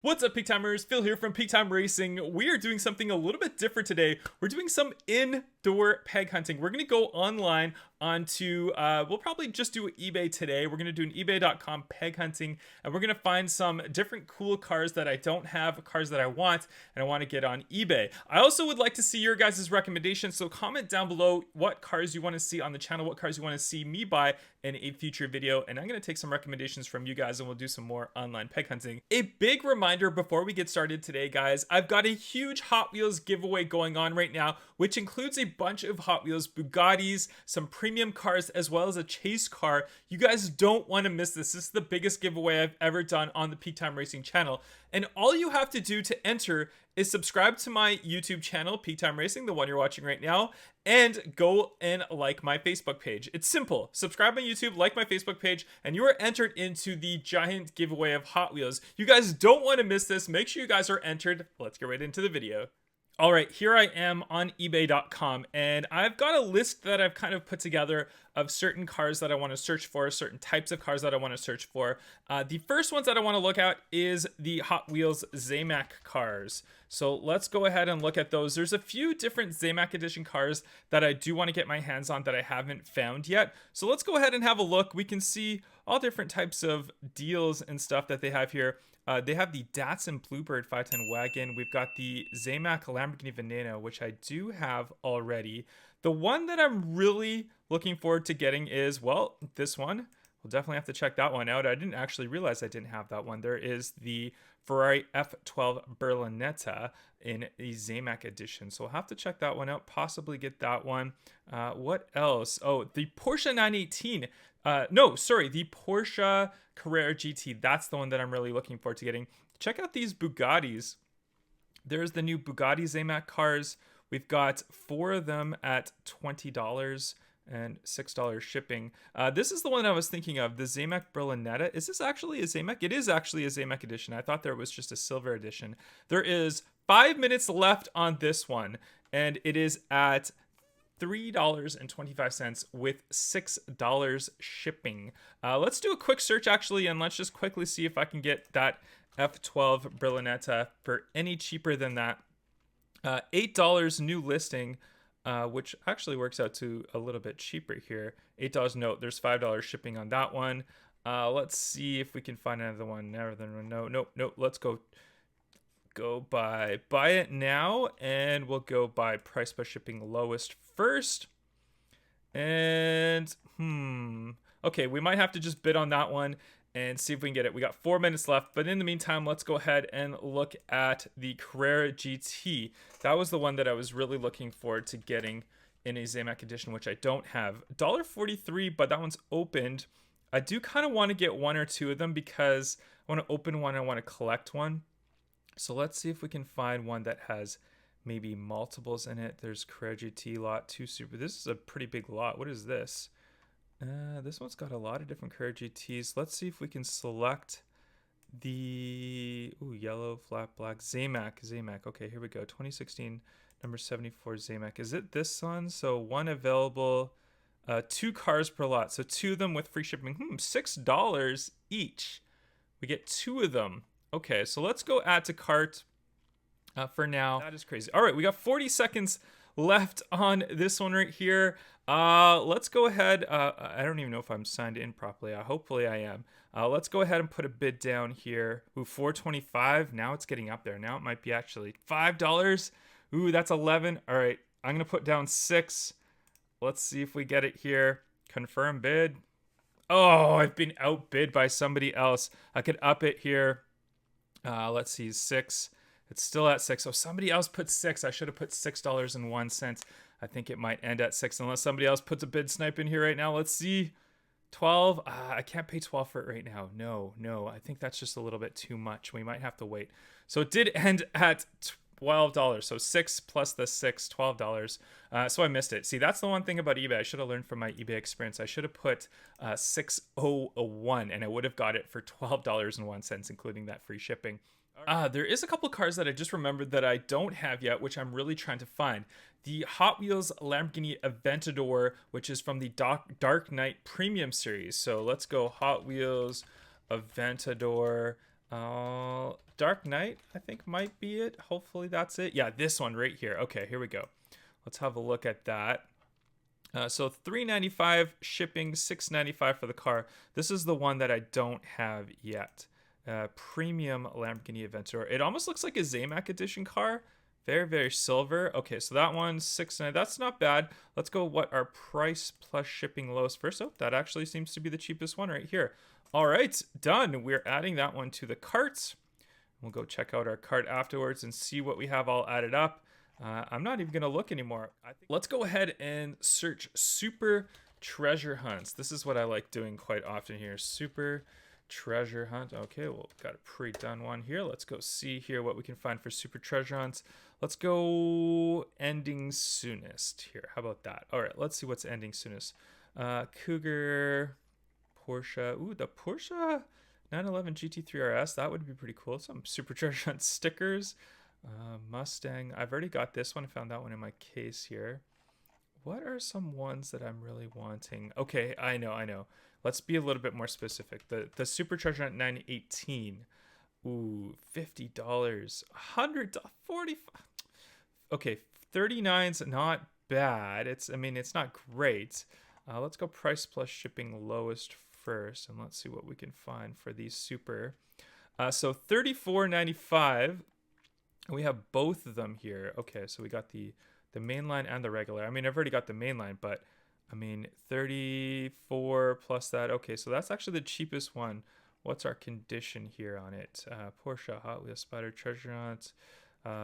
What's up, Peak Timers? Phil here from Peak Time Racing. We are doing something a little bit different today. We're doing some indoor peg hunting. We're going to go online onto, we'll probably just do eBay today. We're going to do an ebay.com peg hunting, and we're going to find some different cool cars that I don't have, cars that I want, and I want to get on eBay. I also would like to see your guys' recommendations, so comment down below what cars you want to see on the channel, what cars you want to see me buy in a future video, and I'm going to take some recommendations from you guys, and we'll do some more online peg hunting. A big reminder before we get started today, guys, I've got a huge Hot Wheels giveaway going on right now, which includes a bunch of Hot Wheels Bugattis, some premium cars, as well as a chase car. You guys don't want to miss this. This is the biggest giveaway I've ever done on the Peak Time Racing channel, and all you have to do to enter is subscribe to my YouTube channel, Peak Time Racing, the one you're watching right now, and go and like my Facebook page. It's simple. Subscribe on YouTube, like my Facebook page, and you are entered into the giant giveaway of Hot Wheels. You guys don't want to miss this. Make sure you guys are entered. Let's get right into the video. All right, here I am on ebay.com, and I've got a list that I've kind of put together of certain cars that I want to search for, certain types of cars that I want to search for. The first ones that I want to look at is the Hot Wheels Zamak cars. So let's go ahead and look at those. There's a few different Zamak edition cars that I do want to get my hands on that I haven't found yet. So let's go ahead and have a look. We can see all different types of deals and stuff that they have here. They have the Datsun Bluebird 510 wagon. We've got the Zamak Lamborghini Veneno, which I do have already. The one that I'm really looking forward to getting is, well, this one. We'll definitely have to check that one out. I didn't actually realize I didn't have that one. There is the Ferrari F12 Berlinetta in the Zamak edition. So we'll have to check that one out, possibly get that one. What else? Oh, the Porsche 918. The Porsche Carrera GT. That's the one that I'm really looking forward to getting. Check out these Bugattis. There's the new Bugatti Zamak cars. We've got 4 of them at $20 and $6 shipping. This is the one I was thinking of, the Zamak Berlinetta. Is this actually a Zamak? It is actually a Zamak edition. I thought there was just a silver edition. There is 5 minutes left on this one, and it is at $3.25 with $6 shipping. Let's do a quick search actually, and let's just quickly see if I can get that F12 Berlinetta for any cheaper than that. $8 new listing, which actually works out to a little bit cheaper here. $8. Note, there's $5 shipping on that one. Let's see if we can find another one. Nope. Let's go buy it now, and we'll go by price by shipping lowest first. And okay, we might have to just bid on that one and see if we can get it. We got 4 minutes left, but in the meantime, let's go ahead and look at the Carrera GT. That was the one that I was really looking forward to getting in a Zamak edition, which I don't have. $1.43, but that one's opened. I do kind of want to get 1 or 2 of them because I want to open one, I want to collect one. So let's see if we can find one that has maybe multiples in it. There's Carrera GT lot 2 Super. This is a pretty big lot. What is this? This one's got a lot of different Carrera GTs. Let's see if we can select the yellow, flat black, Zamak. Okay, here we go. 2016, number 74 Zamak. Is it this one? So 1 available, 2 cars per lot. So 2 of them with free shipping. $6 each. We get 2 of them. Okay, so let's go add to cart for now. That is crazy. All right, we got 40 seconds left on this one right here. Let's go ahead. I don't even know if I'm signed in properly. Hopefully I am. Let's go ahead and put a bid down here. $4.25. Now it's getting up there. Now it might be actually $5. That's 11. All right, I'm going to put down 6. Let's see if we get it here. Confirm bid. Oh, I've been outbid by somebody else. I could up it here. Let's see, 6. It's still at 6. So somebody else put 6. I should have put $6.01. I think it might end at 6 unless somebody else puts a bid snipe in here right now. Let's see. 12. I can't pay 12 for it right now. No. I think that's just a little bit too much. We might have to wait. So it did end at $12. So 6 plus the 6, $12. So I missed it. See, that's the one thing about eBay I should have learned from my eBay experience. I should have put 601 and I would have got it for $12.01, including that free shipping. There is a couple cars that I just remembered that I don't have yet, which I'm really trying to find. The Hot Wheels Lamborghini Aventador, which is from the Dark Knight Premium Series. So let's go Hot Wheels Aventador. Dark Knight, I think might be it. Hopefully that's it. Yeah, this one right here. Okay, here we go. Let's have a look at that. So $395 shipping, $695 for the car. This is the one that I don't have yet. Premium Lamborghini Aventador. It almost looks like a Zamak edition car. Very, very silver. Okay, so that one's $690. That's not bad. Let's go what our price plus shipping lowest first. Oh, that actually seems to be the cheapest one right here. All right, done. We're adding that one to the cart. We'll go check out our cart afterwards and see what we have all added up. I'm not even going to look anymore. Let's go ahead and search super treasure hunts. This is what I like doing quite often here. Super treasure hunt. Okay, well, got a pre-done one here. Let's go see here what we can find for super treasure hunts. Let's go ending soonest here. How about that? All right, let's see what's ending soonest. Cougar, Porsche. Ooh, the Porsche 911 GT3 RS. That would be pretty cool. Some super treasure hunt stickers. Mustang. I've already got this one. I found that one in my case here. What are some ones that I'm really wanting? Okay, I know. Let's be a little bit more specific. The super treasure hunt 918. Ooh, $50. $145. Okay, 39's not bad. It's not great. Let's go price plus shipping lowest first, and let's see what we can find for these super. So $34.95. We have both of them here. Okay, so we got the mainline and the regular. I mean, I've already got the mainline, but I mean, 34 plus that. Okay, so that's actually the cheapest one. What's our condition here on it? Porsche, Hot Wheels, Spider, Treasure Hunt,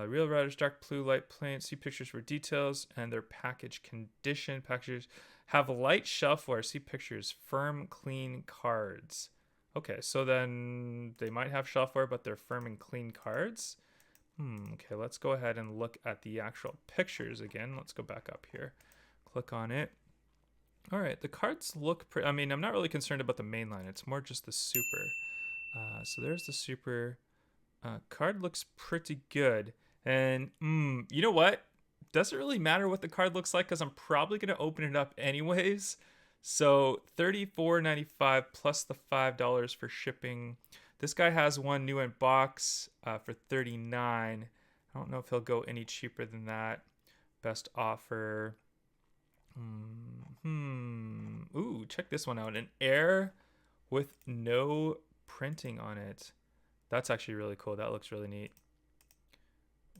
Real Riders, Dark Blue, Light Plain. See pictures for details and their package condition. Packages have light shelfware. See pictures. Firm, clean cards. Okay, so then they might have shelfware, but they're firm and clean cards. Okay, let's go ahead and look at the actual pictures again. Let's go back up here. Click on it. All right, the cards look pretty. I mean, I'm not really concerned about the main line. It's more just the super. So there's the super. Card looks pretty good. And you know what? Doesn't really matter what the card looks like because I'm probably going to open it up anyways. So $34.95 plus the $5 for shipping. This guy has one new in box for $39. I don't know if he'll go any cheaper than that. Best offer. Ooh, check this one out. An Air with no printing on it. That's actually really cool. That looks really neat.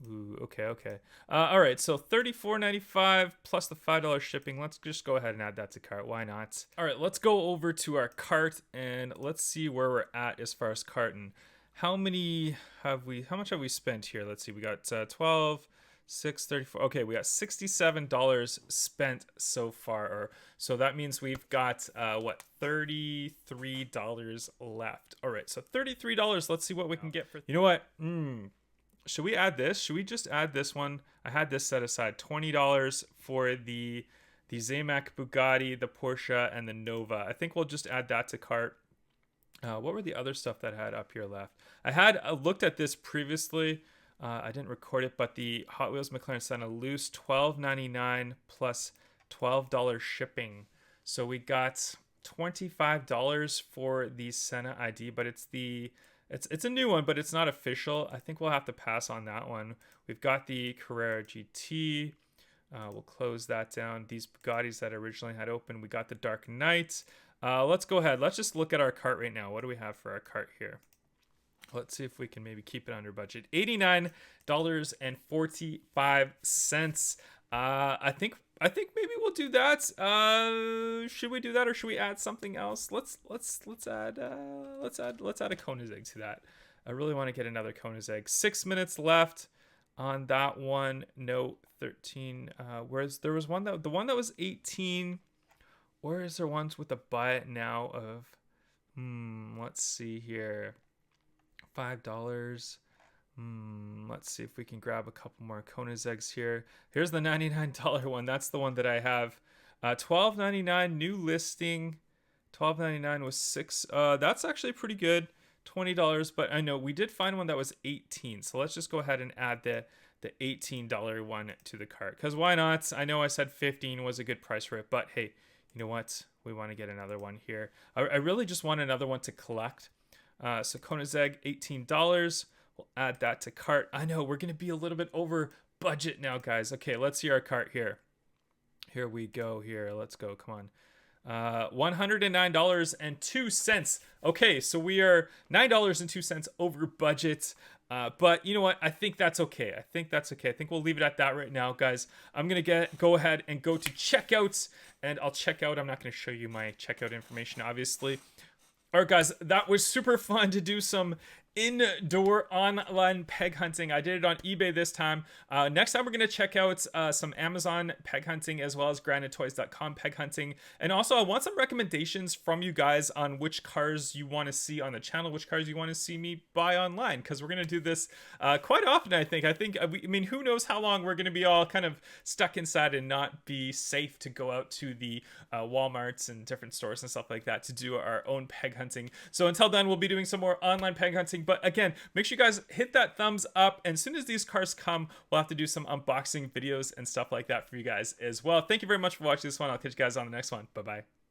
Ooh, okay. All right, so $34.95 plus the $5 shipping. Let's just go ahead and add that to cart. Why not? All right, let's go over to our cart and let's see where we're at as far as carton. How much have we spent here? Let's see. We got 12, 6, 34. Okay, we got $67 spent so far. So that means we've got $33 left. All right, so $33. Let's see what we can get for. You know what? Should we add this? Should we just add this one? I had this set aside. $20 for the Zamak, Bugatti, the Porsche, and the Nova. I think we'll just add that to cart. What were the other stuff that I had up here left? I had looked at this previously. I didn't record it, but the Hot Wheels McLaren Senna Loose, $12.99 plus $12 shipping. So we got $25 for the Senna ID, but it's a new one, but it's not official. I think we'll have to pass on that one. We've got the Carrera GT. We'll close that down. These Bugattis that I originally had open. We got the Dark Knight. Let's go ahead. Let's just look at our cart right now. What do we have for our cart here? Let's see if we can maybe keep it under budget. $89.45. I think maybe we'll do that. Should we do that or should we add something else? Let's add a Koenigsegg to that. I really want to get another Koenigsegg. 6 minutes left on that one. No, 13. Whereas there was one the one that was 18. Or is there ones with a buy it now of let's see here. $5. Let's see if we can grab a couple more Koenigsegg's here. Here's the $99 one. That's the one that I have. $12.99 new listing. $12.99 was 6. That's actually pretty good. $20, but I know we did find one that was 18. So let's just go ahead and add the $18 one to the cart. Because why not? I know I said 15 was a good price for it, but hey, you know what? We want to get another one here. I really just want another one to collect. So Koenigsegg, $18. We'll add that to cart. I know we're gonna be a little bit over budget now, guys. Okay, let's see our cart here. Here we go. Here, let's go. Come on. $109.02. Okay, so we are $9.02 over budget. But you know what? I think that's okay. I think we'll leave it at that right now, guys. I'm gonna go ahead and go to checkout, and I'll check out. I'm not gonna show you my checkout information, obviously. All right, guys, that was super fun to do some indoor online peg hunting. I did it on eBay this time. Next time we're going to check out some Amazon peg hunting as well as grandadtoys.com peg hunting. And also I want some recommendations from you guys on which cars you want to see on the channel, which cars you want to see me buy online, because we're going to do this quite often, I think. I mean, who knows how long we're going to be all kind of stuck inside and not be safe to go out to the Walmarts and different stores and stuff like that to do our own peg hunting. So until then, we'll be doing some more online peg hunting. But again, make sure you guys hit that thumbs up. And as soon as these cars come, we'll have to do some unboxing videos and stuff like that for you guys as well. Thank you very much for watching this one. I'll catch you guys on the next one. Bye-bye.